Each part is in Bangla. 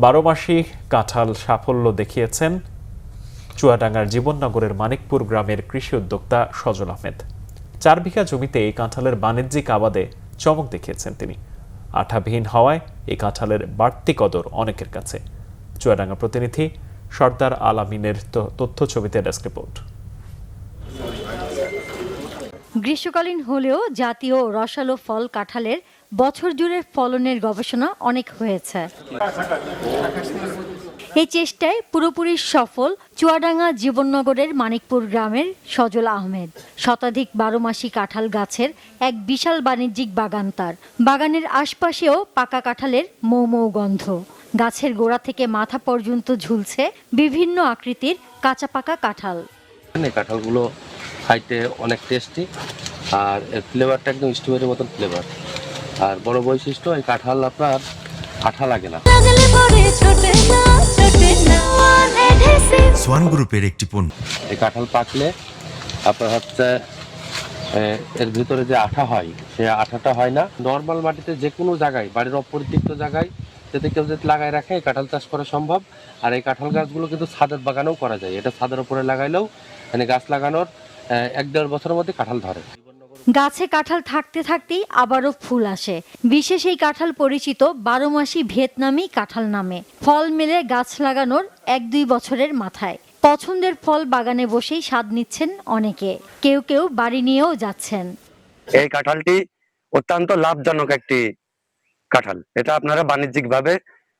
12 মাসি কাঁঠাল সাফল্য দেখিয়েছেন চুয়াডাঙ্গার জীবননগরের মানিকপুর গ্রামের কৃষি উদ্যোক্তা সজল আহমেদ। 4 বিঘা জমিতে এই কাঁঠালের বাণিজ্যিক আবাদে চমক দেখিয়েছেন তিনি। আঠাবিহীন হওয়ায় এই কাঁঠালের বাড়তি কদর অনেকের কাছে। চুয়াডাঙ্গা প্রতিনিধি সর্দার আল আমিনের তথ্য ছবিতে ডেস্ক রিপোর্ট। গ্রীষ্মকালীন হলেও জাতীয় রসালো ফল কাঁঠালের বছর জুড়ে ফলনের গবেষণা অনেক হয়েছে। এই চেষ্টায় পুরোপুরি সফল চুয়াডাঙ্গা জীবননগরের মানিকপুর গ্রামের সজল আহমেদ। শতাধিক 12 মাসি কাঁঠাল গাছের এক বিশাল বাণিজ্যিক বাগান তার। বাগানের আশপাশেও পাকা কাঁঠালের মৌ মৌ গন্ধ। গাছের গোড়া থেকে মাথা পর্যন্ত ঝুলছে বিভিন্ন আকৃতির কাঁচা পাকা কাঁঠাল। কাঁঠালগুলো খাইতে অনেক টেস্টি, আর এর ফ্লেভারটা একদম স্ট্রবেরির মতন ফ্লেভার। আর বড় বৈশিষ্ট্য, এই কাঁঠাল আপনার আঠা লাগে না। সোয়ান গ্রুপের একটি পণ্য। এই কাঁঠাল পাকলে আপনার হচ্ছে এর ভিতরে যে আঠা হয়, সে আঠাটা হয় না। নর্মাল মাটিতে যে কোনো জায়গায়, বাড়ির অপরিত্যক্ত জায়গায় যাতে কেউ যদি লাগাই রাখে, এই কাঁঠাল চাষ করা সম্ভব। আর এই কাঁঠাল গাছগুলো কিন্তু ছাদের বাগানেও করা যায়। এটা ছাদের উপরে লাগাইলেও মানে গাছ লাগানোর 1-1.5 বছরের মধ্যে কাঁঠাল ধরে। গাছে কাঁঠাল থাকতে থাকতেই আবারও ফুল আসে। বিশেষ এই কাঁঠাল পরিচিত 12 মাসি ভিয়েতনামি কাঁঠাল নামে। ফল মেলে গাছ লাগানোর 1-2 বছরের মাথায়। পছন্দের ফল বাগানে বসেই স্বাদ নিচ্ছেন অনেকে, কেউ কেউ বাড়ি নিয়েও যাচ্ছেন। এই কাঁঠালটি অত্যন্ত লাভজনক একটি কাঁঠাল। এটা আপনারা বাণিজ্যিকভাবে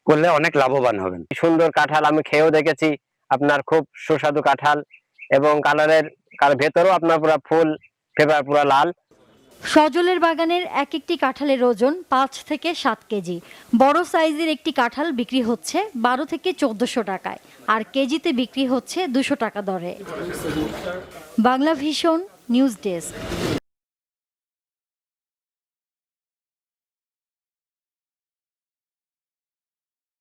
করলে অনেক লাভবান হবেন। সুন্দর কাঁঠাল আমি খেয়েও দেখেছি, আপনার খুব সুস্বাদু কাঁঠাল, এবং কালারের ভেতরেও আপনার পুরো ফুল ফেবার পুরো লাল। সজলের বাগানের এক একটি কাঁঠালের ওজন 5 থেকে 7 কেজি। বড় সাইজের একটি কাঁঠাল বিক্রি হচ্ছে 12 থেকে 1400 টাকায়, আর কেজিতে বিক্রি হচ্ছে 200 টাকা দরে। Bangla vision news desk.